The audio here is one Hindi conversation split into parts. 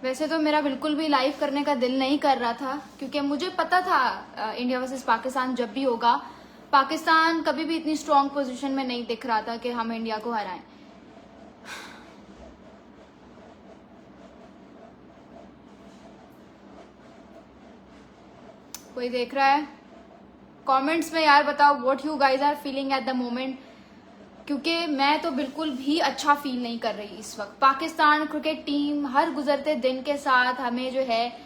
वैसे तो मेरा बिल्कुल भी लाइव करने का दिल नहीं कर रहा था, क्योंकि मुझे पता था इंडिया वर्सेस पाकिस्तान जब भी होगा, पाकिस्तान कभी भी इतनी स्ट्रांग पोजीशन में नहीं दिख रहा था कि हम इंडिया को हराएं। कोई देख रहा है? कमेंट्स में यार बताओ what you guys are feeling at the moment, क्योंकि मैं तो बिल्कुल भी अच्छा फील नहीं कर रही इस वक्त। पाकिस्तान क्रिकेट टीम हर गुजरते दिन के साथ हमें जो है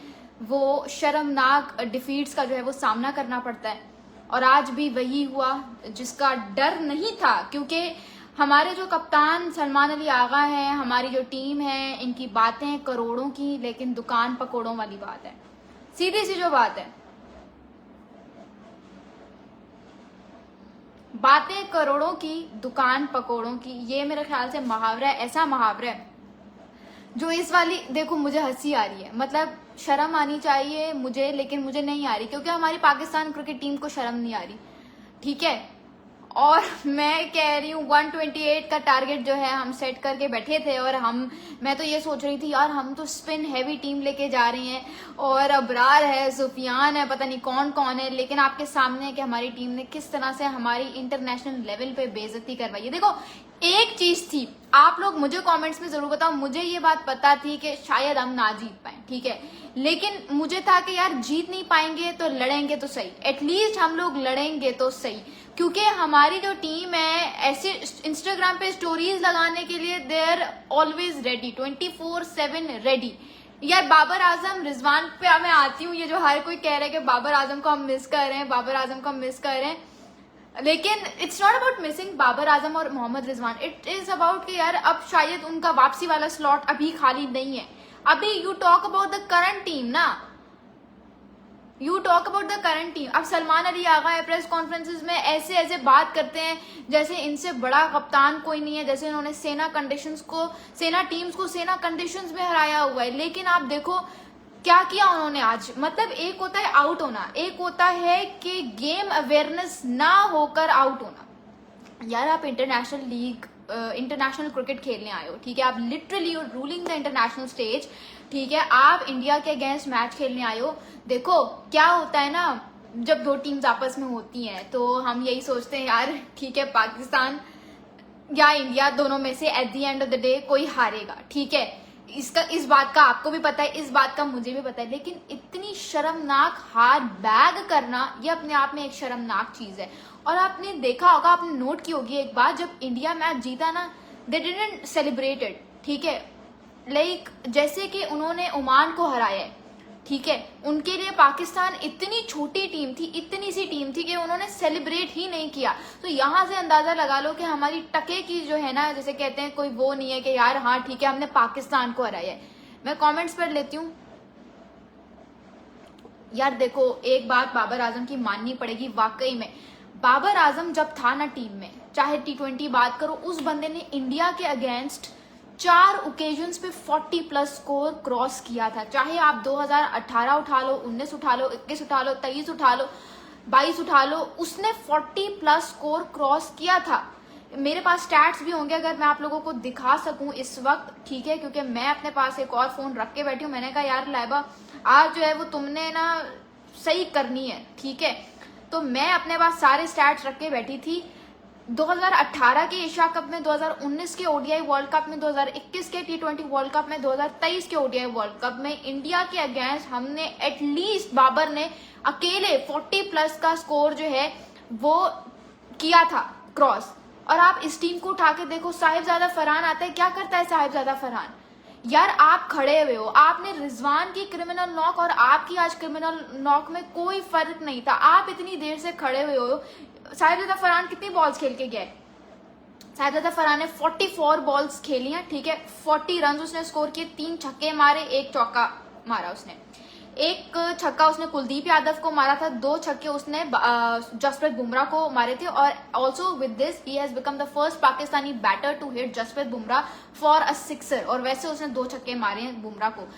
वो शर्मनाक डिफीट्स का जो है वो सामना करना पड़ता है, और आज भी वही हुआ जिसका डर नहीं था, क्योंकि हमारे जो कप्तान सलमान अली आगा हैं, हमारी जो टीम है, इनकी बातें करोड़ों की लेकिन दुकान पकौड़ों वाली बात है। सीधी सी जो बात है, बातें करोड़ों की दुकान पकौड़ों की, ये मेरे ख्याल से मुहावरा है, ऐसा मुहावरा है जो इस वाली, देखो मुझे हंसी आ रही है, मतलब शर्म आनी चाहिए मुझे, लेकिन मुझे नहीं आ रही, क्योंकि हमारी पाकिस्तान क्रिकेट टीम को शर्म नहीं आ रही, ठीक है। और मैं कह रही हूँ 128 का टारगेट जो है हम सेट करके बैठे थे, और मैं तो ये सोच रही थी यार हम तो स्पिन हैवी टीम लेके जा रही हैं, और अबरार है, सुफियान है, पता नहीं कौन कौन है, लेकिन आपके सामने है कि हमारी टीम ने किस तरह से हमारी इंटरनेशनल लेवल पे बेइज्जती करवाई है। देखो एक चीज थी, आप लोग मुझे कमेंट्स में जरूर बताओ, मुझे ये बात पता थी कि शायद हम ना जीत पाए, ठीक है, लेकिन मुझे था कि यार जीत नहीं पाएंगे तो लड़ेंगे तो सही, एटलीस्ट हम लोग लड़ेंगे तो सही, क्योंकि हमारी जो टीम है ऐसे इंस्टाग्राम पे स्टोरीज लगाने के लिए they are always ready, 24/7 ready. यार बाबर आजम रिजवान पे मैं आती हूँ, ये जो हर कोई कह रहा है कि बाबर आजम को हम मिस कर रहे हैं, बाबर आजम को हम मिस कर रहे हैं, लेकिन it's not about missing Babar Azam और Mohammad Rizwan, it is about कि यार अब शायद उनका वापसी वाला स्लॉट अभी खाली नहीं है। अभी you talk about the current team ना, you talk about the current team. अब सलमान अली आगा है प्रेस कॉन्फ्रेंसेज में ऐसे ऐसे बात करते हैं जैसे इनसे बड़ा कप्तान कोई नहीं है, जैसे इन्होंने सेना टीम्स को सेना कंडीशंस में हराया हुआ है, लेकिन आप देखो क्या किया उन्होंने आज। मतलब एक होता है आउट होना, एक होता है कि गेम अवेयरनेस ना होकर आउट होना। यार आप इंटरनेशनल क्रिकेट खेलने आए हो, ठीक है, आप literally ruling the international stage, ठीक है, आप इंडिया के अगेंस्ट मैच खेलने आए हो। देखो क्या होता है ना, जब दो टीम्स आपस में होती हैं तो हम यही सोचते हैं यार ठीक है पाकिस्तान या इंडिया दोनों में से at the end of the day कोई हारेगा, ठीक है, इस बात का आपको भी पता है, इस बात का मुझे भी पता है, लेकिन इतनी शर्मनाक हार बैग करना ये अपने आप में एक शर्मनाक चीज है। और आपने देखा होगा, आपने नोट की होगी एक बार जब इंडिया मैच जीता ना, दे डिडंट सेलिब्रेटेड, ठीक है, लाइक जैसे कि उन्होंने ओमान को हराया है, ठीक है, उनके लिए पाकिस्तान इतनी छोटी टीम थी, इतनी सी टीम थी कि उन्होंने सेलिब्रेट ही नहीं किया। तो यहां से अंदाजा लगा लो कि हमारी टके की जो है ना, जैसे कहते हैं कोई वो नहीं है कि यार हाँ ठीक है हमने पाकिस्तान को हराया है। मैं कमेंट्स पढ़ लेती हूँ। यार देखो एक बात बाबर आजम की माननी पड़ेगी, वाकई में बाबर आजम जब था ना टीम में, चाहे T20 बात करो, उस बंदे ने इंडिया के अगेंस्ट 4 ओकेजन्स पे 40+ स्कोर क्रॉस किया था। चाहे आप 2018 उठा लो, 19 उठा लो, 21 उठा लो, 23 उठा लो, 22 उठा लो, उसने 40+ स्कोर क्रॉस किया था। मेरे पास स्टैट्स भी होंगे अगर मैं आप लोगों को दिखा सकूं इस वक्त, ठीक है, क्योंकि मैं अपने पास एक और फोन रख के बैठी हूँ। मैंने कहा यार लाइबा आज जो है वो तुमने ना सही करनी है, ठीक है, तो मैं अपने पास सारे स्टैट्स रख के बैठी थी। 2018 के एशिया कप में, 2019 के ओडीआई वर्ल्ड कप में, 2021 के T20 वर्ल्ड कप में, 2023 के ओडीआई वर्ल्ड कप में इंडिया के अगेंस्ट हमने एटलीस्ट बाबर ने अकेले 40+ का स्कोर जो है वो किया था क्रॉस। और आप इस टीम को उठा के देखो, साहिबजादा फरहान आता है, क्या करता है साहिबजादा फरहान? यार आप खड़े हुए हो, आपने रिजवान की क्रिमिनल नॉक और आपकी आज क्रिमिनल नॉक में कोई फर्क नहीं था, आप इतनी देर से खड़े हुए हो। साहिबजादा फरहान कितनी बॉल्स खेल के गए? साहिबजादा फरहान ने 44 बॉल्स खेली हैं, ठीक है, 40 रन उसने स्कोर किए, 3 छक्के मारे, 1 चौका मारा उसने, 1 छक्का उसने कुलदीप यादव को मारा था, 2 छक्के उसने जसप्रीत बुमराह को मारे थे। और also with this he has become the first Pakistani batter to hit Jasprit Bumrah for a sixer, और वैसे उसने 2 छक्के मारे हैं बुमराह को।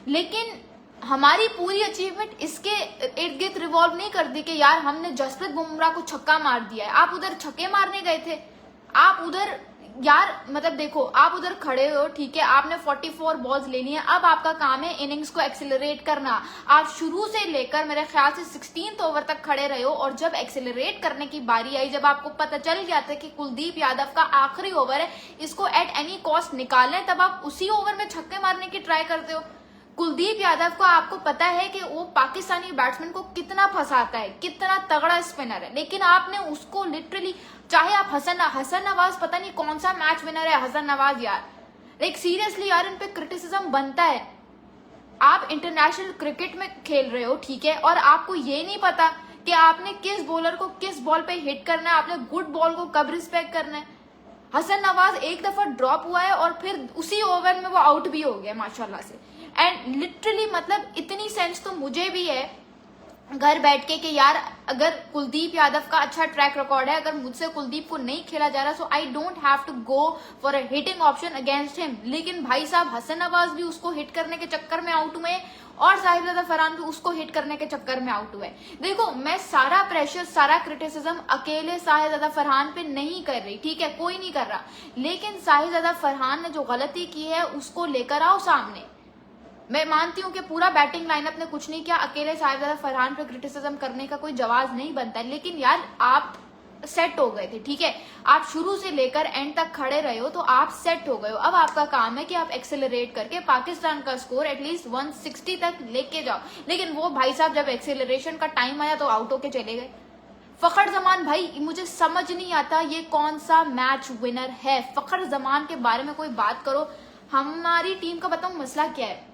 लेकिन हमारी पूरी अचीवमेंट इसके इर्द गिर्द रिवॉल्व नहीं करती कि यार हमने जसप्रीत बुमराह को छक्का मार दिया है। आप उधर छक्के मारने गए थे, आप उधर यार मतलब देखो, आप उधर खड़े हो, ठीक है, आपने 44 बॉल्स ले ली हैं, अब आपका काम है इनिंग्स को एक्सेलरेट करना। आप शुरू से लेकर मेरे ख्याल से 16th ओवर तक खड़े रहे हो, और जब एक्सेलरेट करने की बारी आई, जब आपको पता चल गया था कि कुलदीप यादव का आखिरी ओवर है, इसको एट एनी कॉस्ट निकालना है, तब आप उसी ओवर में छक्के मारने की ट्राई करते हो। कुलदीप यादव को आपको पता है कि वो पाकिस्तानी बैट्समैन को कितना फंसाता है, कितना तगड़ा स्पिनर है, लेकिन आपने उसको लिटरली, चाहे आप हसन नवाज, पता नहीं कौन सा मैच विनर है हसन नवाज यार, लाइक सीरियसली यार, इन पे क्रिटिसिज्म बनता है। आप इंटरनेशनल क्रिकेट में खेल रहे हो, ठीक है, और आपको ये नहीं पता कि आपने किस बॉलर को किस बॉल पे हिट करना है, आपने गुड बॉल को कब रिस्पेक्ट करना है। हसन नवाज एक दफा ड्रॉप हुआ है और फिर उसी ओवर में वो आउट भी हो गया माशाल्लाह से। एंड लिटरली मतलब इतनी सेंस तो मुझे भी है घर बैठ के कि यार अगर कुलदीप यादव का अच्छा ट्रैक रिकॉर्ड है, अगर मुझसे कुलदीप को नहीं खेला जा रहा, so I don't have to go for a hitting option against him. लेकिन भाई साहब हसन नवाज भी उसको हिट करने के चक्कर में आउट हुए, और साहिबजादा फरहान भी उसको हिट करने के चक्कर में आउट हुए। देखो, मैं सारा प्रेशर, सारा क्रिटिसिज्म अकेले साहिबजादा फरहान पे नहीं कर रही, ठीक है, कोई नहीं कर रहा, लेकिन साहिबजादा फरहान ने जो गलती की है उसको लेकर आओ सामने। मैं मानती हूँ कि पूरा बैटिंग लाइनअप ने कुछ नहीं किया, अकेले साहिबजादा फरहान पे क्रिटिसिज्म करने का कोई जवाब नहीं बनता, लेकिन यार आप सेट हो गए थे, ठीक है, आप शुरू से लेकर एंड तक खड़े रहे हो, तो आप सेट हो गए हो। अब आपका काम है कि आप एक्सेलरेट करके पाकिस्तान का स्कोर एटलीस्ट 160 तक लेके जाओ। लेकिन वो भाई साहब जब एक्सेलरेशन का टाइम आया तो आउट होके चले गए। फखर जमान भाई, मुझे समझ नहीं आता ये कौन सा मैच विनर है। फखर जमान के बारे में कोई बात करो। हमारी टीम का बताऊं मसला क्या है,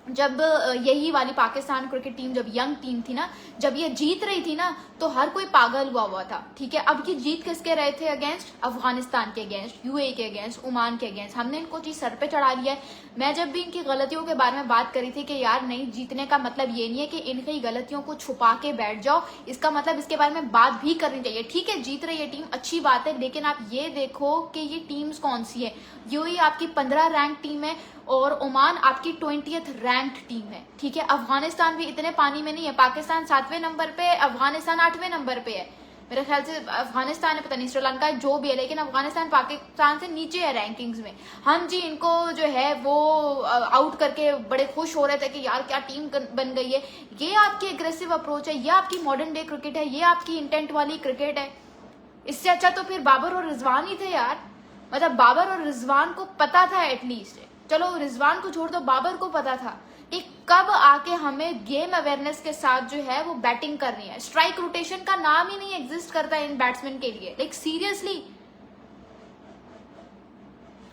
जब यही वाली पाकिस्तान क्रिकेट टीम, जब यंग टीम थी ना, जब ये जीत रही थी ना, तो हर कोई पागल हुआ था, ठीक है। अब की जीत किसके रहे थे अगेंस्ट? अफगानिस्तान के अगेंस्ट, यूएई के अगेंस्ट, ओमान के अगेंस्ट। हमने इनको चीज सर पे चढ़ा लिया है। मैं जब भी इनकी गलतियों के बारे में बात करी थी कि यार नहीं, जीतने का मतलब ये नहीं है कि इनकी गलतियों को छुपा के बैठ जाओ, इसका मतलब इसके बारे में बात भी करनी चाहिए। ठीक है, जीत रही है टीम, अच्छी बात है, लेकिन आप ये देखो कि ये टीम्स कौन सी है। यूएई आपकी 15 रैंक टीम है और ओमान आपकी 20th रैंक्ड टीम है, ठीक है। अफगानिस्तान भी इतने पानी में नहीं है, पाकिस्तान 7वें नंबर पे, अफगानिस्तान 8वें नंबर पे है। मेरे ख्याल से अफगानिस्तान है, पता नहीं श्रीलंका जो भी है, लेकिन अफगानिस्तान पाकिस्तान से नीचे है रैंकिंग्स में। हम जी इनको जो है वो आउट करके बड़े खुश हो रहे थे कि यार क्या टीम बन गई है। ये आपकी एग्रेसिव अप्रोच है, ये आपकी मॉडर्न डे क्रिकेट है, ये आपकी इंटेंट वाली क्रिकेट है। इससे अच्छा तो फिर बाबर और रिजवान ही थे यार। मतलब बाबर और रिजवान को पता था एटलीस्ट, चलो रिजवान को छोड़ दो, बाबर को पता था कि कब आके हमें गेम अवेयरनेस के साथ जो है वो बैटिंग करनी है। स्ट्राइक रोटेशन का नाम ही नहीं एग्जिस्ट करता इन बैट्समैन के लिए, लाइक सीरियसली।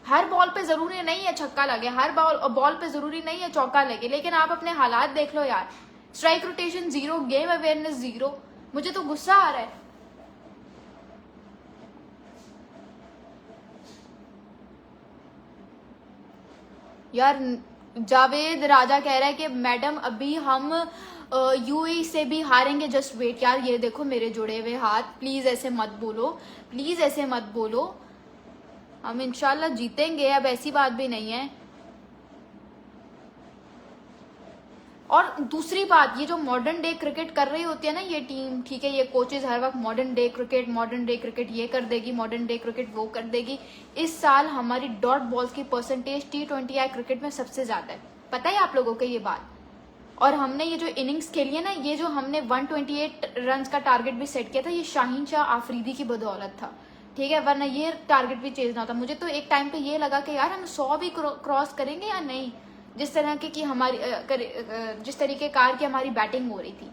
हर बॉल पे जरूरी नहीं है छक्का लगे, हर बॉल पे जरूरी नहीं है चौका लगे, लेकिन आप अपने हालात देख लो यार। Strike rotation zero, game awareness zero. मुझे तो गुस्सा आ रहा है। यार जावेद राजा कह रहा है कि मैडम अभी हम यूएई से भी हारेंगे, जस्ट वेट। यार ये देखो मेरे जुड़े हुए हाथ, प्लीज ऐसे मत बोलो, प्लीज ऐसे मत बोलो, हम इंशाल्लाह जीतेंगे, अब ऐसी बात भी नहीं है। और दूसरी बात, ये जो मॉडर्न डे क्रिकेट कर रही होती है ना ये टीम, ठीक है, ये कोचेज हर वक्त modern day cricket, modern day cricket ये कर देगी, मॉडर्न डे क्रिकेट वो कर देगी। इस साल हमारी डॉट बॉल्स की परसेंटेज T20I क्रिकेट में सबसे ज्यादा है, पता है आप लोगों को ये बात। और हमने ये जो इनिंग्स खेली है ना, ये जो हमने 128 रन का टारगेट भी सेट किया था, ये शाहीन शाह आफरीदी की बदौलत था, ठीक है, वरना ये टारगेट भी चेज ना था। मुझे तो एक टाइम पे ये लगा कि यार हम 100 भी क्रॉस करेंगे या नहीं, जिस तरह की हमारी जिस तरीके कार की हमारी बैटिंग हो रही थी।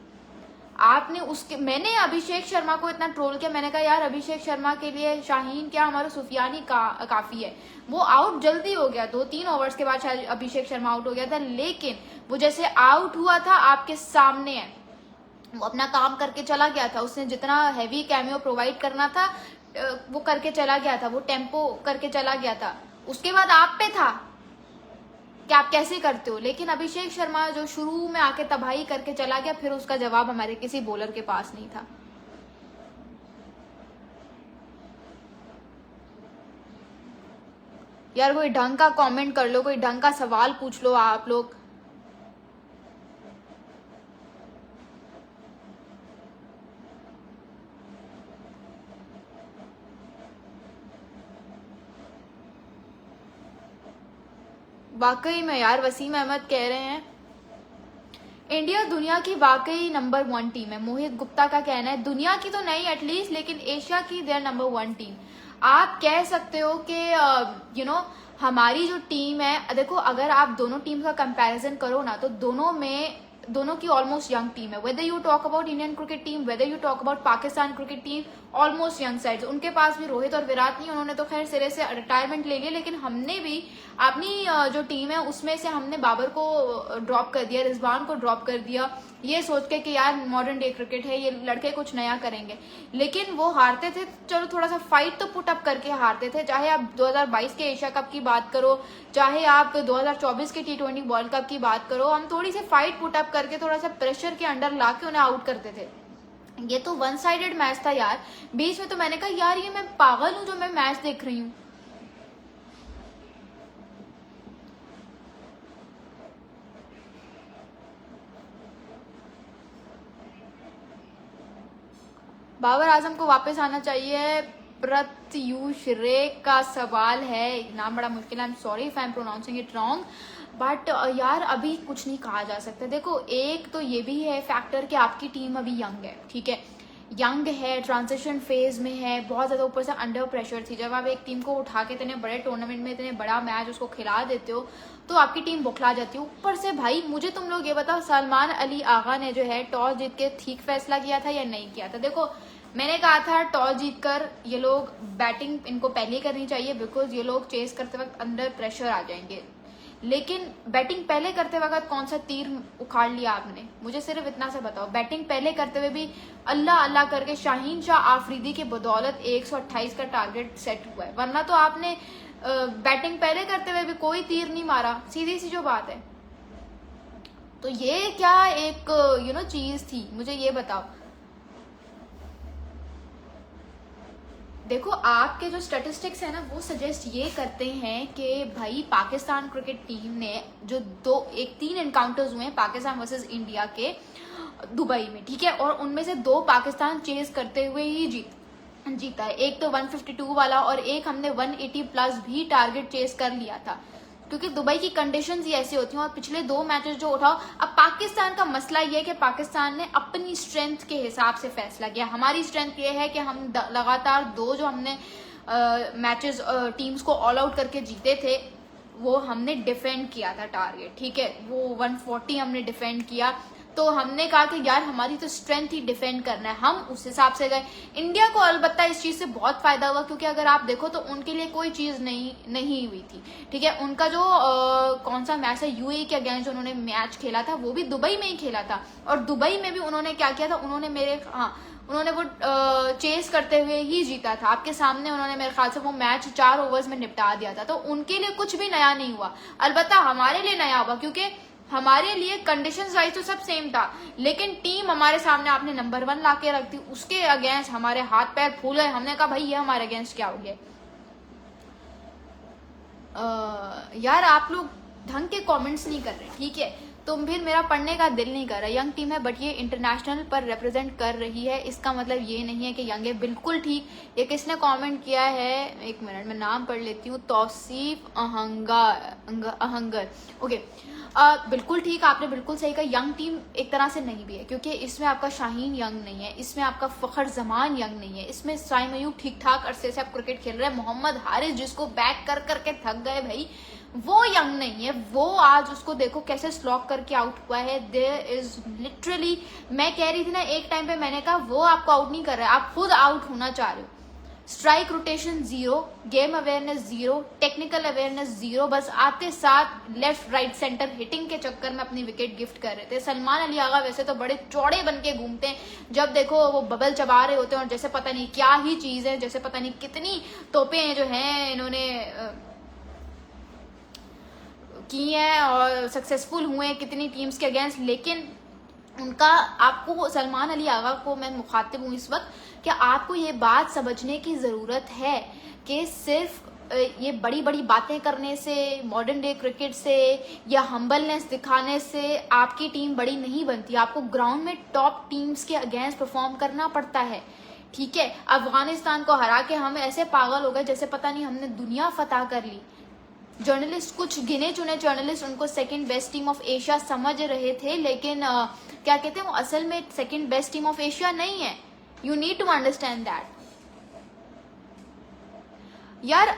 आपने उसके, मैंने अभिषेक शर्मा को इतना ट्रोल किया, मैंने कहा यार अभिषेक शर्मा के लिए शाहीन क्या, हमारा सुफियानी काफी है। वो आउट जल्दी हो गया, 2-3 ओवर्स के बाद शायद अभिषेक शर्मा आउट हो गया था, लेकिन वो जैसे आउट हुआ था आपके सामने है, वो अपना काम करके चला गया था। उसने जितना हैवी कैमियो प्रोवाइड करना था वो करके चला गया था, वो टेम्पो करके चला गया था। उसके बाद आप पे था कि आप कैसे करते हो, लेकिन अभिषेक शर्मा जो शुरू में आके तबाही करके चला गया, फिर उसका जवाब हमारे किसी बॉलर के पास नहीं था। यार कोई ढंग का कमेंट कर लो, कोई ढंग का सवाल पूछ लो आप लोग। वाकई में यार, वसीम अहमद कह रहे हैं इंडिया दुनिया की वाकई नंबर 1 टीम है। मोहित गुप्ता का कहना है दुनिया की तो नहीं एटलीस्ट, लेकिन एशिया की दे आर नंबर 1 टीम। आप कह सकते हो कि हमारी जो टीम है, देखो अगर आप दोनों टीम का कंपैरिजन करो ना, तो दोनों की ऑलमोस्ट यंग टीम है। Whether you talk about Indian cricket team, whether you talk about Pakistan cricket team, almost young sides. उनके पास भी रोहित और विराट नहीं, उन्होंने तो खैर सिरे से रिटायरमेंट ले लिया, लेकिन हमने भी अपनी जो टीम है उसमें से हमने बाबर को ड्रॉप कर दिया, रिजवान को ड्रॉप कर दिया, ये सोच के कि यार मॉडर्न डे क्रिकेट है, ये लड़के कुछ नया करेंगे। लेकिन वो हारते थे, चलो थोड़ा सा फाइट तो पुट अप करके हारते थे। चाहे आप 2022 के एशिया कप की बात करो, चाहे आप 2024 के T20 वर्ल्ड कप की बात करो, हम थोड़ी सी फाइट पुट अप करके थोड़ा सा प्रेशर के अंडर ला के उन्हें आउट करते थे। ये तो वन साइडेड मैच था यार। बीच में तो मैंने कहा यार ये मैं पागल हूं जो मैं मैच देख रही हूं। बाबर आजम को वापस आना चाहिए, प्रत्यूष रे का सवाल है। नाम बड़ा मुश्किल है, I am sorry if I am pronouncing it wrong, but यार अभी कुछ नहीं कहा जा सकता। देखो एक तो ये भी है फैक्टर कि आपकी टीम अभी यंग है, ठीक है, यंग है, ट्रांजिशन फेज में है, बहुत ज्यादा ऊपर से अंडर प्रेशर थी। जब आप एक टीम को उठा के इतने बड़े टूर्नामेंट में इतने बड़ा मैच उसको खिला देते हो तो आपकी टीम बुखला जाती है। ऊपर से भाई मुझे तुम लोग ये बताओ, सलमान अली आगा ने जो है टॉस जीत के ठीक फैसला किया था या नहीं किया था? देखो मैंने कहा था टॉस जीतकर ये लोग बैटिंग इनको पहले करनी चाहिए, बिकॉज ये लोग चेस करते वक्त अंडर प्रेशर आ जाएंगे। लेकिन बैटिंग पहले करते वक्त कौन सा तीर उखाड़ लिया आपने? मुझे सिर्फ इतना से बताओ। बैटिंग पहले करते हुए भी अल्लाह अल्लाह करके शाहीन शाह आफरीदी के बदौलत 128 का टारगेट सेट हुआ है, वरना तो आपने बैटिंग पहले करते हुए भी कोई तीर नहीं मारा, सीधी सी जो बात है। तो ये क्या एक चीज थी, मुझे ये बताओ। देखो आपके जो स्टैटिस्टिक्स है ना वो सजेस्ट ये करते हैं कि भाई पाकिस्तान क्रिकेट टीम ने जो 3 एनकाउंटर्स हुए हैं पाकिस्तान वर्सेस इंडिया के दुबई में, ठीक है, और उनमें से 2 पाकिस्तान चेस करते हुए ही जीता है। एक तो 152 वाला और एक हमने 180 प्लस भी टारगेट चेस कर लिया था, क्योंकि दुबई की कंडीशंस ही ऐसी होती हैं। और पिछले 2 मैचेस जो उठाओ, अब पाकिस्तान का मसला ये है कि पाकिस्तान ने अपनी स्ट्रेंथ के हिसाब से फैसला किया। हमारी स्ट्रेंथ ये है कि हम लगातार 2 जो हमने मैचेस टीम्स को ऑल आउट करके जीते थे वो हमने डिफेंड किया था टारगेट, ठीक है, वो 140 हमने डिफेंड किया। तो हमने कहा कि यार हमारी तो स्ट्रेंथ ही डिफेंड करना है, हम उस हिसाब से गए। इंडिया को अलबत्ता इस चीज से बहुत फायदा हुआ, क्योंकि अगर आप देखो तो उनके लिए कोई चीज नहीं हुई थी, ठीक है। उनका जो कौन सा मैच है यूएई के अगेंस्ट जो उन्होंने मैच खेला था वो भी दुबई में ही खेला था, और दुबई में भी उन्होंने क्या किया था, उन्होंने वो चेस करते हुए ही जीता था। आपके सामने उन्होंने मेरे ख्याल से वो मैच 4 ओवर्स में निपटा दिया था। तो उनके लिए कुछ भी नया नहीं हुआ, अलबत्ता हमारे लिए नया हुआ, क्योंकि हमारे लिए कंडीशंस वाइज तो सब सेम था, लेकिन टीम हमारे सामने आपने नंबर 1 ला के रख दी, उसके अगेंस्ट हमारे हाथ पैर फूल गए। हमने कहा भाई ये हमारे अगेंस्ट क्या हो गया। यार आप लोग ढंग के कमेंट्स नहीं कर रहे, ठीक है, तो फिर मेरा पढ़ने का दिल नहीं कर रहा। यंग टीम है बट ये इंटरनेशनल पर रिप्रेजेंट कर रही है, इसका मतलब ये नहीं है कि यंग है। बिल्कुल ठीक। ये किसने कमेंट किया है, एक मिनट में नाम पढ़ लेती हूँ, तौसीफ अहंगर, ओके। बिल्कुल ठीक, आपने बिल्कुल सही कहा। यंग टीम एक तरह से नहीं भी है, क्योंकि इसमें आपका शाहीन यंग नहीं है, इसमें आपका फखर जमान यंग नहीं है, इसमें साइम अयूब ठीक ठाक अरसे से आप क्रिकेट खेल रहे हैं। मोहम्मद हारिस जिसको बैक कर करके थक गए भाई, वो यंग नहीं है, वो आज उसको देखो कैसे स्लॉक करके आउट हुआ है। देयर इज लिटरली, मैं कह रही थी ना एक टाइम पे, मैंने कहा वो आपको आउट नहीं कर रहा है, आप खुद आउट होना चाह रहे हो। Strike rotation 0, game awareness 0, technical awareness 0, बस आते साथ लेफ्ट राइट सेंटर हिटिंग के चक्कर में अपनी विकेट गिफ्ट कर रहे थे। सलमान अली आगा वैसे तो बड़े चौड़े बन के घूमते हैं, जब देखो वो बबल चबा रहे होते हैं और जैसे पता नहीं क्या ही चीज है, जैसे पता नहीं कितनी तोपें जो हैं इन्होंने की हैं और सक्सेसफुल हुए हैं कितनी टीम्स के अगेंस्ट। लेकिन उनका, आपको सलमान अली आगा को मैं मुखातिब हूँ इस वक्त, कि आपको ये बात समझने की ज़रूरत है कि सिर्फ ये बड़ी बड़ी बातें करने से, मॉडर्न डे क्रिकेट से या हम्बलनेस दिखाने से आपकी टीम बड़ी नहीं बनती। आपको ग्राउंड में टॉप टीम्स के अगेंस्ट परफॉर्म करना पड़ता है, ठीक है। अफगानिस्तान को हरा के हम ऐसे पागल हो गए जैसे पता नहीं हमने दुनिया फतह कर ली, जर्नलिस्ट, कुछ गिने चुने जर्नलिस्ट उनको second best team of Asia समझ रहे थे, लेकिन क्या कहते हैं, वो असल में second best team of Asia नहीं है। You need to understand that. यार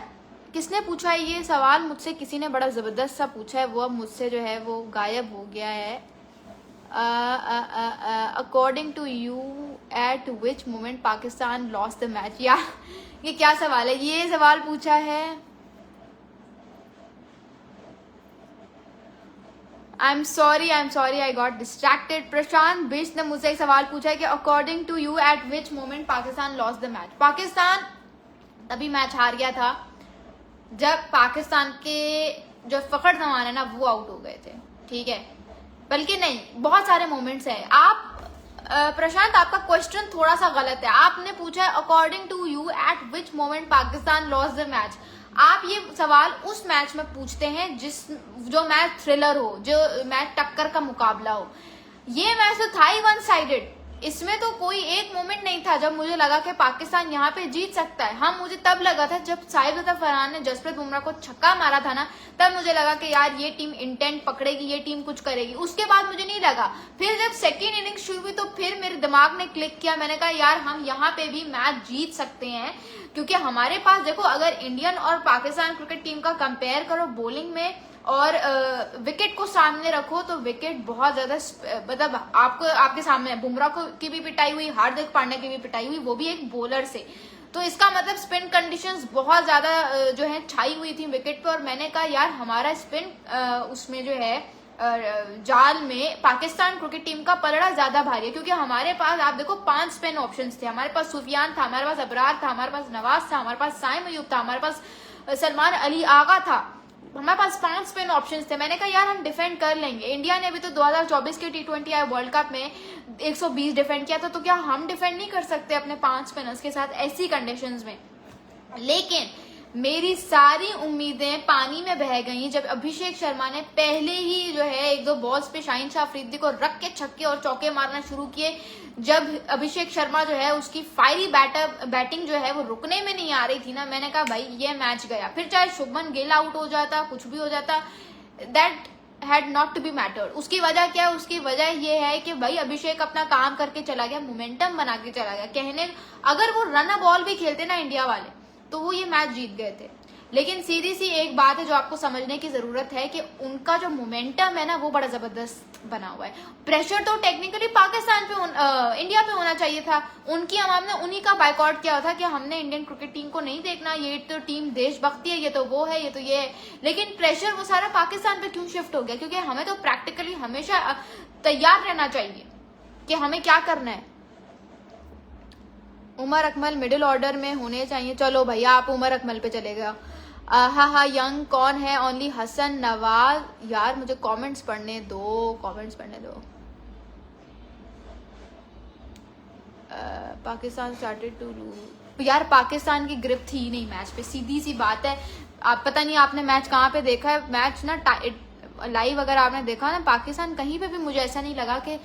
किसने पूछा है ये सवाल मुझसे? किसी ने बड़ा जबरदस्त सा पूछा है, वो अब मुझसे जो है वो गायब हो गया है। According to you at which moment Pakistan lost the match? यार ये क्या सवाल है? ये सवाल पूछा है। I am sorry I got distracted. Prashant Bisht ने मुझसे एक सवाल पूछा है कि according to you at which moment Pakistan lost the match? Pakistan तभी मैच हार गया था जब पाकिस्तान के जो फखर जमान है ना वो आउट हो गए थे, ठीक है? बल्कि नहीं, बहुत सारे मोमेंट्स हैं। आप प्रशांत, आपका क्वेश्चन थोड़ा सा गलत है। आपने पूछा है according to you at which moment Pakistan lost the match. आप ये सवाल उस मैच में पूछते हैं जो मैच थ्रिलर हो, जो मैच टक्कर का मुकाबला हो। ये मैच तो था ही वन साइडेड। इसमें तो कोई एक मोमेंट नहीं था जब मुझे लगा कि पाकिस्तान यहाँ पे जीत सकता है। हाँ, मुझे तब लगा था जब साहिब फरहान ने जसप्रीत बुमराह को छक्का मारा था ना, तब मुझे लगा कि यार ये टीम इंटेंट पकड़ेगी, ये टीम कुछ करेगी। उसके बाद मुझे नहीं लगा। फिर जब सेकेंड इनिंग्स शुरू हुई तो फिर मेरे दिमाग ने क्लिक किया। मैंने कहा यार हम यहाँ पे भी मैच जीत सकते हैं, क्योंकि हमारे पास देखो, अगर इंडियन और पाकिस्तान क्रिकेट टीम का कंपेयर करो बॉलिंग में और विकेट को सामने रखो तो विकेट बहुत ज्यादा, मतलब आपको आपके सामने बुमराह को की भी पिटाई हुई, हार्दिक पांड्या की भी पिटाई हुई, वो भी एक बॉलर से। तो इसका मतलब स्पिन कंडीशंस बहुत ज्यादा जो है छाई हुई थी विकेट पे। और मैंने कहा यार हमारा स्पिन उसमें जो है जाल में पाकिस्तान क्रिकेट टीम का पलड़ा ज्यादा भारी है, क्योंकि हमारे पास आप देखो 5 स्पिन ऑप्शंस थे। हमारे पास सुफियान था, हमारे पास अबरार था, हमारे पास नवाज था, हमारे पास साइम अयूब था, हमारे पास सलमान अली आगा था। हमारे पास 5 स्पिन ऑप्शंस थे। मैंने कहा यार हम डिफेंड कर लेंगे। इंडिया ने अभी तो 2024 के T20 आई वर्ल्ड कप में 120 डिफेंड किया था, तो क्या हम डिफेंड नहीं कर सकते अपने 5 स्पिनर्स के साथ ऐसी कंडीशंस में? लेकिन मेरी सारी उम्मीदें पानी में बह गई जब अभिषेक शर्मा ने पहले ही जो है 1-2 बॉल्स पे शाहीन शाह अफरीदी को रख के छक्के और चौके मारना शुरू किए। जब अभिषेक शर्मा जो है उसकी फायरी बैटिंग जो है वो रुकने में नहीं आ रही थी ना, मैंने कहा भाई ये मैच गया। फिर चाहे शुभमन गिल आउट हो जाता, कुछ भी हो जाता, that had not to be mattered. उसकी वजह क्या है? उसकी वजह ये है कि भाई अभिषेक अपना काम करके चला गया, मोमेंटम बना के चला गया। अगर वो रन बॉल भी खेलते ना इंडिया वाले तो वो ये मैच जीत गए थे। लेकिन सीधी सी एक बात है जो आपको समझने की जरूरत है कि उनका जो मोमेंटम है ना वो बड़ा जबरदस्त बना हुआ है। प्रेशर तो टेक्निकली पाकिस्तान पे इंडिया पे होना चाहिए था। उनकी आवाम ने उन्हीं का बाइकआउट किया था कि हमने इंडियन क्रिकेट टीम को नहीं देखना, ये तो टीम देशभक्ति है, ये तो वो है, ये तो ये है। लेकिन प्रेशर वो सारा पाकिस्तान पे क्यों शिफ्ट हो गया? क्योंकि हमें तो प्रैक्टिकली हमेशा तैयार रहना चाहिए कि हमें क्या करना है। उमर अकमल मिडिल ऑर्डर में होने चाहिए। चलो भैया आप उमर अकमल पे चलेगा। हाँ यंग कौन है? ओनली हसन नवाज। यार मुझे कमेंट्स पढ़ने दो। Pakistan started to lose. यार पाकिस्तान की ग्रिप थी ही नहीं मैच पे, सीधी सी बात है। आप पता नहीं आपने मैच कहाँ पे देखा है, मैच ना लाइव अगर आपने देखा ना पाकिस्तान, कहीं पे भी मुझे ऐसा नहीं लगा कि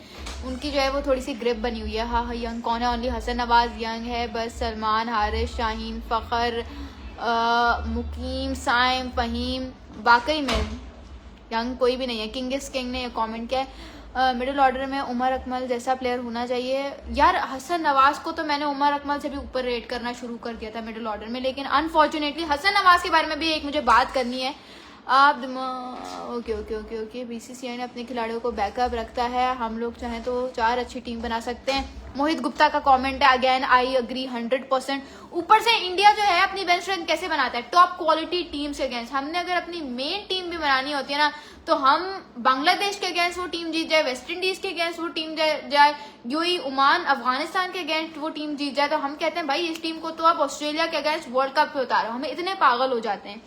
उनकी जो है वो थोड़ी सी ग्रिप बनी हुई है। हाँ यंग कौन है? ओनली हसन नवाज यंग है बस। सलमान, हारिस, शाहीन, फखर, मुकीम, साइम, फहीम, वाकई में यंग कोई भी नहीं है। किंगिस किंग ने कमेंट किया है मिडिल ऑर्डर में उमर अकमल जैसा प्लेयर होना चाहिए। यार हसन नवाज को तो मैंने उमर अकमल से भी ऊपर रेट करना शुरू कर दिया था मिडिल ऑर्डर में, लेकिन अनफॉर्चुनेटली हसन नवाज के बारे में भी एक मुझे बात करनी है। आप ओके बीसीसीआई ने अपने खिलाड़ियों को बैकअप रखता है, हम लोग चाहें तो 4 अच्छी टीम बना सकते हैं। मोहित गुप्ता का कमेंट है, अगेन आई अग्री 100%। ऊपर से इंडिया जो है अपनी बेंच स्ट्रेंथ कैसे बनाता है? टॉप क्वालिटी टीम के अगेंस्ट। हमने अगर अपनी मेन टीम भी बनानी होती है ना तो हम बांग्लादेश के अगेंस्ट वो टीम जीत जाए, वेस्ट इंडीज के अगेंस्ट वो टीम जाए, यूएई, ओमान, अफगानिस्तान के अगेंस्ट वो टीम जीत जाए, तो हम कहते हैं भाई इस टीम को तो आप ऑस्ट्रेलिया के अगेंस्ट वर्ल्ड कप पे उतारो। हमें इतने पागल हो जाते हैं।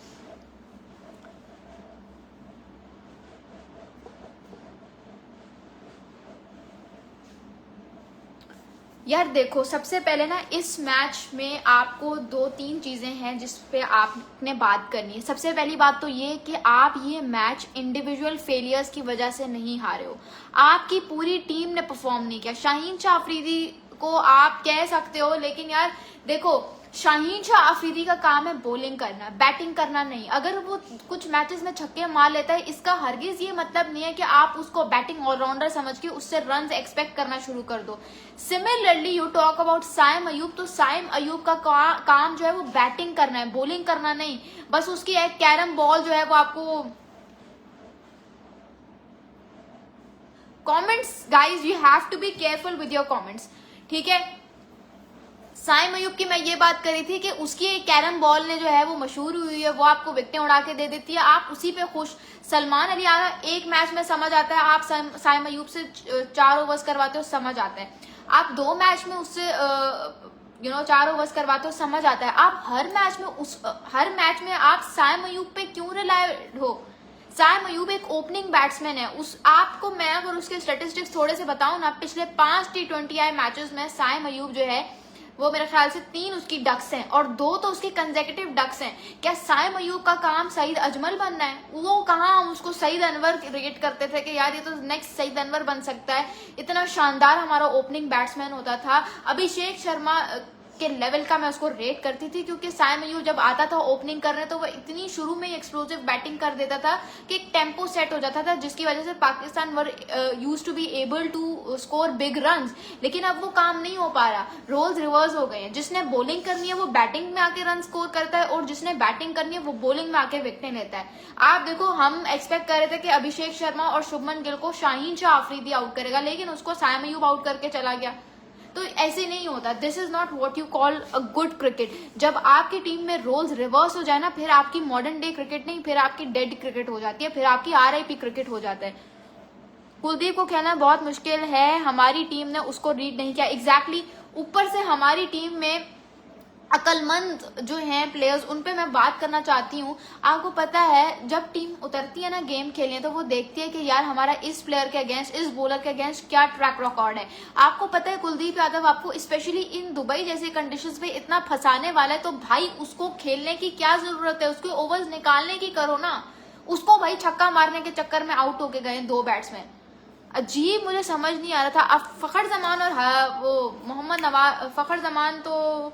यार देखो सबसे पहले ना इस मैच में आपको 2-3 चीजें हैं जिस पे आपने बात करनी है। सबसे पहली बात तो ये कि आप ये मैच इंडिविजुअल फेलियर्स की वजह से नहीं हारे हो, आपकी पूरी टीम ने परफॉर्म नहीं किया। शाहीन शाह अफरीदी को आप कह सकते हो, लेकिन यार देखो शाहीन शाह अफरीदी का काम है बॉलिंग करना, बैटिंग करना नहीं। अगर वो कुछ मैचेस में छक्के मार लेता है, इसका हरगिज ये मतलब नहीं है कि आप उसको बैटिंग ऑलराउंडर समझ के उससे रन एक्सपेक्ट करना शुरू कर दो। Similarly you talk about Saim Ayub, तो साइम अयूब का काम जो है वो बैटिंग करना है, बॉलिंग करना नहीं। बस उसकी एक कैरम बॉल जो है वो आपको comments, guys you have to be careful with your comments, ठीक है। साइम अयूब की मैं ये बात करी थी कि उसकी कैरम बॉल ने जो है वो मशहूर हुई है, वो आपको विकेटें उड़ा के दे देती है, आप उसी पे खुश। सलमान अली आगा एक मैच में समझ आता है, आप साइम अयूब से 4 ओवर्स करवाते हो, समझ आता है। आप 2 मैच में उससे 4 ओवर्स करवाते हो, समझ आता है। आप हर मैच में आप साइम अयूब पे क्यों रिलायड हो? साइम अयूब एक ओपनिंग बैट्समैन है। आपको मैं अगर उसके स्टेटिस्टिक्स थोड़े से बताऊं ना, पिछले 5 T20I मैचेस में साइम अयूब जो है वो मेरे ख्याल से 3 उसकी डक्स हैं और 2 तो उसके कंसेक्यूटिव डक्स हैं। क्या साइम अयूब का काम सईद अजमल बनना है? वो कहाँ हम उसको सईद अनवर रेट करते थे कि यार ये तो नेक्स्ट सईद अनवर बन सकता है, इतना शानदार हमारा ओपनिंग बैट्समैन होता था। अभिषेक शर्मा के लेवल का मैं उसको रेट करती थी, क्योंकि साइम अयूब जब आता था ओपनिंग करने तो वो इतनी शुरू में एक्सप्लोसिव बैटिंग कर देता था कि एक टेम्पो सेट हो जाता था, जिसकी वजह से Pakistan were used to be able to score big runs. लेकिन अब वो काम नहीं हो पा रहा, रोल्स रिवर्स हो गए हैं। जिसने बॉलिंग करनी है वो बैटिंग में आके रन स्कोर करता है और जिसने बैटिंग करनी है वो बॉलिंग में आके विकेटें लेता है। आप देखो, हम एक्सपेक्ट कर रहे थे कि अभिषेक शर्मा और शुभमन गिल को शाहीन शाह अफरीदी आउट करेगा, लेकिन उसको साइम अयूब आउट करके चला गया। तो ऐसे नहीं होता। This is not what you call a good cricket. जब आपकी टीम में रोल्स रिवर्स हो जाए ना, फिर आपकी मॉडर्न डे क्रिकेट नहीं, फिर आपकी डेड क्रिकेट हो जाती है, फिर आपकी RIP क्रिकेट हो जाता है। कुलदीप को कहना बहुत मुश्किल है, हमारी टीम ने उसको रीड नहीं किया। एग्जैक्टली ऊपर से हमारी टीम में अकलमंद जो हैं प्लेयर्स, उन पे मैं बात करना चाहती हूँ। आपको पता है जब टीम उतरती है ना गेम खेलने, तो वो देखती है कि यार हमारा इस प्लेयर के अगेंस्ट, इस बॉलर के अगेंस्ट क्या ट्रैक रिकॉर्ड है। आपको पता है कुलदीप यादव आपको स्पेशली इन दुबई जैसे कंडीशंस में इतना फंसाने वाला है, तो भाई उसको खेलने की क्या जरूरत है? उसके ओवर्स निकालने की करो ना। उसको भाई छक्का मारने के चक्कर में आउट होके गए 2 बैट्समैन। अजीब, मुझे समझ नहीं आ रहा था। अब फखर जमान और वो मोहम्मद नवाज, फखर जमान तो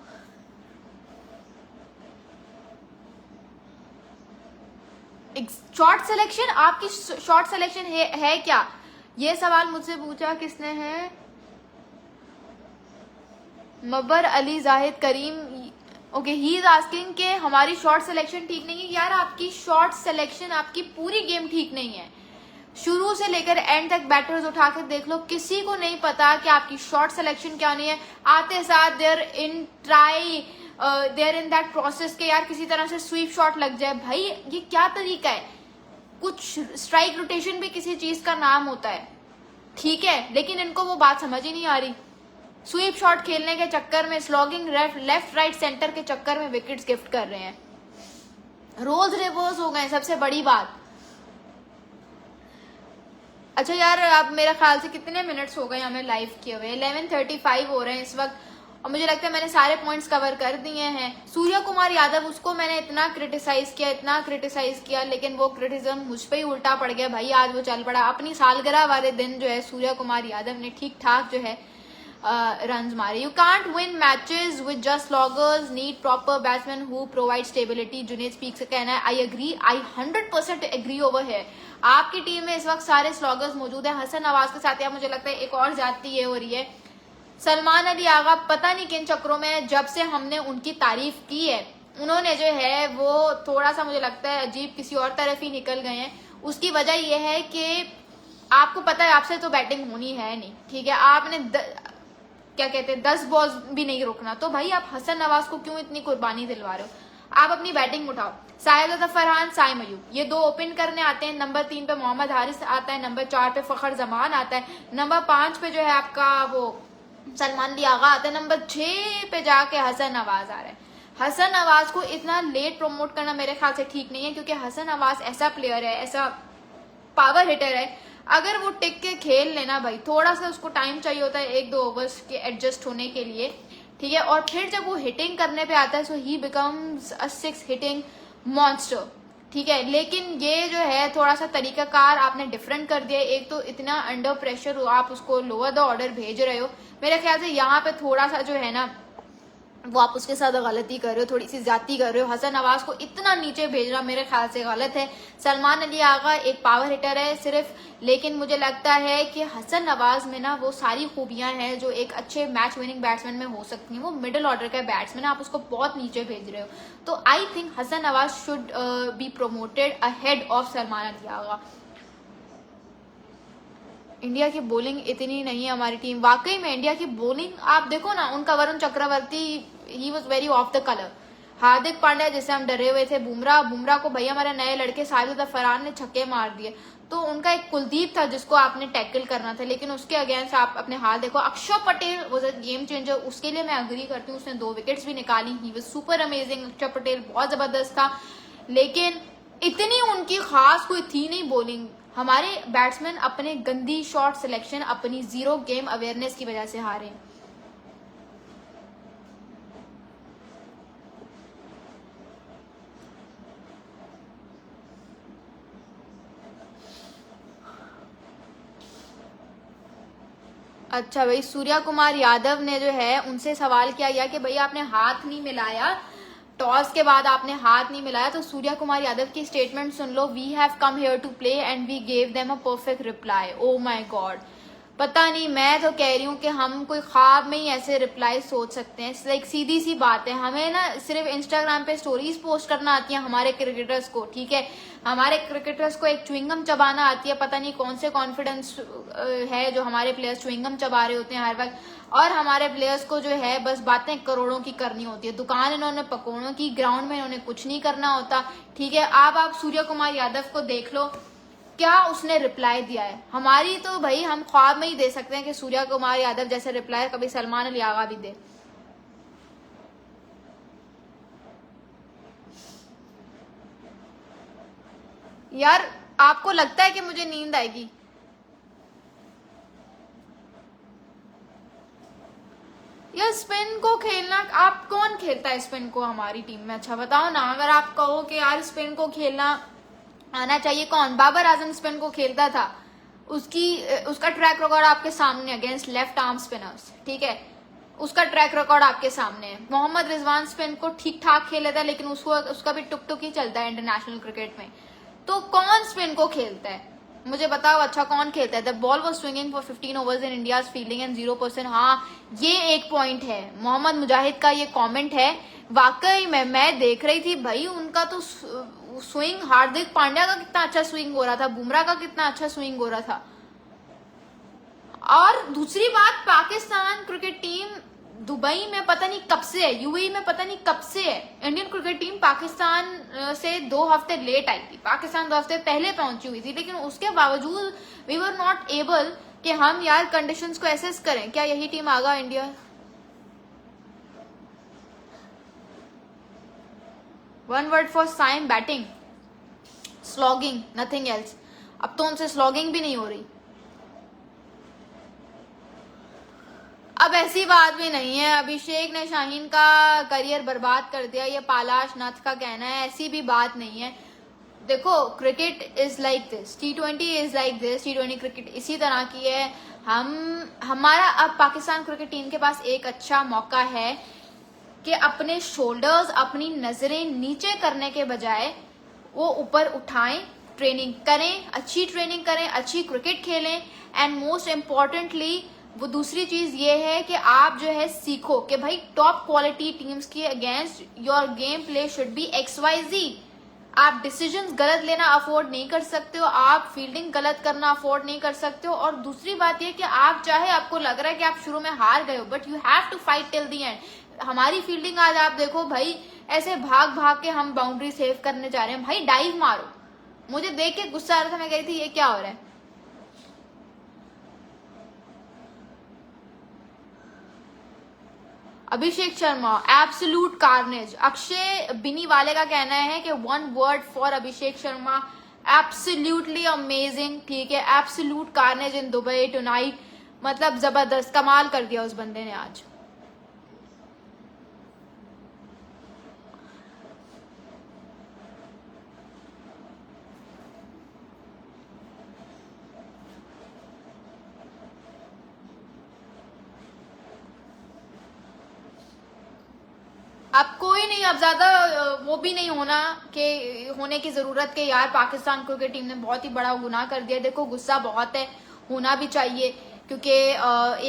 शॉर्ट सिलेक्शन, आपकी शॉर्ट सिलेक्शन है क्या? ये सवाल मुझसे पूछा किसने है? मब्बर अली जाहिद करीम। ओके, ही इज आस्किंग के हमारी शॉर्ट सिलेक्शन ठीक नहीं है। यार आपकी शॉर्ट सिलेक्शन, आपकी पूरी गेम ठीक नहीं है। शुरू से लेकर एंड तक बैटर्स उठा के देख लो, किसी को नहीं पता कि आपकी शॉर्ट सिलेक्शन क्या नहीं है। आते साथ देयर इन दैट प्रोसेस के यार किसी तरह से स्वीप शॉट लग जाए। भाई ये क्या तरीका है? कुछ स्ट्राइक रोटेशन भी किसी चीज का नाम होता है, ठीक है, लेकिन इनको वो बात समझ ही नहीं आ रही। स्वीप शॉट खेलने के चक्कर में, स्लॉगिंग लेफ्ट राइट सेंटर के चक्कर में विकेट्स गिफ्ट कर रहे हैं। रोल्स रिवर्स हो गए, सबसे बड़ी बात। अच्छा यार, अब मेरा ख्याल से कितने मिनट्स हो गए हमें लाइव किए हुए? 11:35 हो रहे हैं इस वक्त, और मुझे लगता है मैंने सारे पॉइंट्स कवर कर दिए हैं। सूर्य कुमार यादव, उसको मैंने इतना क्रिटिसाइज किया, लेकिन वो क्रिटिसिज्म मुझ पे ही उल्टा पड़ गया भाई। आज वो चल पड़ा। अपनी सालगिरह वाले दिन जो है सूर्य कुमार यादव ने ठीक ठाक जो है रन मारे। You can't win matches with just sloggers, need proper batsman who provide stability. Junaid speaks का कहना है। I agree, I 100% agree over है। आपकी टीम में इस वक्त सारे स्लॉगर्स मौजूद है। हसन नवाज के साथ यार मुझे लगता है एक और ज्यादती ये हो रही है। सलमान अली आगा पता नहीं किन चक्रों में, जब से हमने उनकी तारीफ की है, उन्होंने जो है वो थोड़ा सा मुझे लगता है अजीब किसी और तरफ ही निकल गए हैं। उसकी वजह यह है कि आपको पता है आपसे तो बैटिंग होनी है नहीं, ठीक है, आपने क्या कहते हैं 10 बॉल्स भी नहीं रोकना, तो भाई आप हसन नवाज को क्यों इतनी कुर्बानी दिलवा रहे हो? आप अपनी बैटिंग उठाओ। साहिद फरहान, साइम अयूब, ये 2 ओपन करने आते हैं। नंबर 3 पे मोहम्मद हारिस आता है, नंबर 4 पे फखर जमान आता है, नंबर 5 पे जो है आपका वो सलमान अली आगा आता है, नंबर 6 पे जाके हसन नवाज आ रहा है। हसन नवाज को इतना लेट प्रमोट करना मेरे ख्याल से ठीक नहीं है, क्योंकि हसन नवाज ऐसा प्लेयर है, ऐसा पावर हिटर है, अगर वो टिक के खेल लेना भाई, थोड़ा सा उसको टाइम चाहिए होता है 1-2 ओवर्स के एडजस्ट होने के लिए, ठीक है, और फिर जब वो हिटिंग करने पे आता है so he becomes a 6 hitting monster, ठीक है। लेकिन ये जो है थोड़ा सा तरीकाकार आपने डिफरेंट कर दिया। एक तो इतना अंडर प्रेशर हो, आप उसको लोअर द ऑर्डर भेज रहे हो, मेरे ख्याल से यहाँ पे थोड़ा सा जो है ना वो आप उसके साथ गलती कर रहे हो, थोड़ी सी ज्यादती कर रहे हो। हसन नवाज को इतना नीचे भेजना मेरे ख्याल से गलत है। सलमान अली आगा एक पावर हिटर है सिर्फ, लेकिन मुझे लगता है कि हसन नवाज में ना वो सारी खूबियां हैं जो एक अच्छे मैच विनिंग बैट्समैन में हो सकती हैं। वो मिडिल ऑर्डर का बैट्समैन है, आप उसको बहुत नीचे भेज रहे हो। तो I think Hasan Nawaz should be promoted ahead of Salman Ali Agha. India की बॉलिंग इतनी नहीं है हमारी टीम, वाकई में इंडिया की बॉलिंग आप देखो ना, उनका वरुण चक्रवर्ती ही was very off the colour. Hardik Pandya जिससे हम डरे हुए थे, बुमराह को भैया हमारे नए लड़के साजिद अफरान ने छक्के मार दिए। तो उनका एक कुलदीप था जिसको आपने टैकल करना था, लेकिन उसके अगेंस्ट आप अपने हाल देखो। अक्षर Patel was a game changer, उसके लिए मैं अग्री करती हूँ, उसने 2 विकेट्स भी निकाली, ही वॉज सुपर अमेजिंग। अक्षर पटेल बहुत जबरदस्त था, लेकिन इतनी उनकी खास कोई थी नहीं बॉलिंग। हमारे बैट्समैन अपने गंदी शॉट सिलेक्शन, अपनी जीरो गेम अवेयरनेस की वजह से हारे। अच्छा भाई, सूर्या कुमार यादव ने जो है उनसे सवाल किया गया कि भैया आपने हाथ नहीं मिलाया, टॉस के बाद आपने हाथ नहीं मिलाया। तो सूर्या कुमार यादव की स्टेटमेंट सुन लो, we have come here to play and we gave them a perfect reply. Oh my god, पता नहीं, मैं तो कह रही हूँ कि हम कोई ख्वाब में ही ऐसे रिप्लाई सोच सकते हैं। लाइक सीधी सी बात है, हमें ना सिर्फ इंस्टाग्राम पे स्टोरीज पोस्ट करना आती है हमारे क्रिकेटर्स को, ठीक है। हमारे क्रिकेटर्स को एक च्युइंगम चबाना आती है, पता नहीं कौन से कॉन्फिडेंस है जो हमारे प्लेयर्स च्युइंगम चबा रहे होते हैं हर वक्त। और हमारे प्लेयर्स को जो है बस बातें करोड़ों की करनी होती है। दुकान इन्होंने पकौड़ों की, ग्राउंड में इन्होंने कुछ नहीं करना होता, ठीक है। अब आप सूर्य कुमार यादव को देख लो, क्या उसने रिप्लाई दिया है। हमारी तो भाई हम ख्वाब में ही दे सकते हैं कि सूर्या कुमार यादव जैसे रिप्लाई कभी सलमान अली आगा भी दे। यार आपको लगता है कि मुझे नींद आएगी? यार स्पिन को खेलना, आप कौन खेलता है स्पिन को हमारी टीम में? अच्छा बताओ ना, अगर आप कहो कि यार स्पिन को खेलना आना चाहिए, कौन? बाबर आजम स्पिन को खेलता था, उसका ट्रैक रिकॉर्ड आपके सामने अगेंस्ट लेफ्ट आर्म स्पिनर्स, ठीक है। उसका ट्रैक रिकॉर्ड आपके सामने है। मोहम्मद रिजवान स्पिन को ठीक ठाक खेल लेता है, लेकिन उसका भी टुक टुक ही चलता है इंटरनेशनल क्रिकेट में। तो कौन स्पिन को खेलता है मुझे बताओ, अच्छा कौन खेलता है? The ball was swinging for 15 overs in India fielding and 0%। हाँ, ये एक पॉइंट है, मोहम्मद मुजाहिद का ये कमेंट है। वाकई में मैं देख रही थी भाई, उनका तो स्विंग, हार्दिक पांड्या का कितना अच्छा स्विंग हो रहा था, बुमराह का कितना अच्छा स्विंग हो रहा था। और दूसरी बात, पाकिस्तान क्रिकेट टीम दुबई में पता नहीं कब से है, यूएई में पता नहीं कब से है। इंडियन क्रिकेट टीम पाकिस्तान से 2 हफ्ते लेट आई थी, पाकिस्तान 2 हफ्ते पहले पहुंची हुई थी, लेकिन उसके बावजूद वी वर नॉट एबल कि हम यार कंडीशंस को एसेस करें। क्या यही team Agha India? One word for Saim, batting, slogging, nothing else. अब तो उनसे स्लॉगिंग भी नहीं हो रही। अब ऐसी बात भी नहीं है, अभिषेक ने शाहीन का करियर बर्बाद कर दिया, ये पालाश नाथ का कहना है, ऐसी भी बात नहीं है। देखो cricket is like this, T20 is like this, T20 cricket इसी तरह की है। हमारा अब पाकिस्तान क्रिकेट टीम के पास एक अच्छा मौका है कि अपने शोल्डर्स, अपनी नजरें नीचे करने के बजाय वो ऊपर उठाएं, ट्रेनिंग करें, अच्छी ट्रेनिंग करें, अच्छी क्रिकेट खेलें। एंड मोस्ट इम्पॉर्टेंटली वो दूसरी चीज ये है कि आप जो है सीखो कि भाई टॉप क्वालिटी टीम्स के against your game play should be XYZ। आप डिसीजंस गलत लेना अफोर्ड नहीं कर सकते हो, आप फील्डिंग गलत करना अफोर्ड नहीं कर सकते हो। और दूसरी बात ये कि आप चाहे आपको लग रहा है कि आप शुरू में हार गए हो, but you have to fight till the end. हमारी फील्डिंग आज आप देखो भाई, ऐसे भाग भाग के हम बाउंड्री सेव करने जा रहे हैं। भाई डाइव मारो, मुझे देख के गुस्सा आ रहा था, मैं कही थी ये क्या हो रहा है। Abhishek Sharma absolute carnage. अक्षय बिनी वाले का कहना है कि 1 word for Abhishek Sharma, absolutely amazing, ठीक है। Absolute carnage in Dubai tonight, मतलब जबरदस्त, कमाल कर दिया उस बंदे ने आज। अब कोई नहीं, अब ज्यादा वो भी नहीं होने की जरूरत के यार पाकिस्तान क्रिकेट टीम ने बहुत ही बड़ा गुनाह कर दिया। देखो गुस्सा बहुत है, होना भी चाहिए, क्योंकि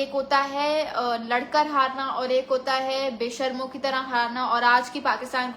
एक होता है लड़कर हारना और एक होता है बेशर्मों की तरह हारना। और आज की पाकिस्तान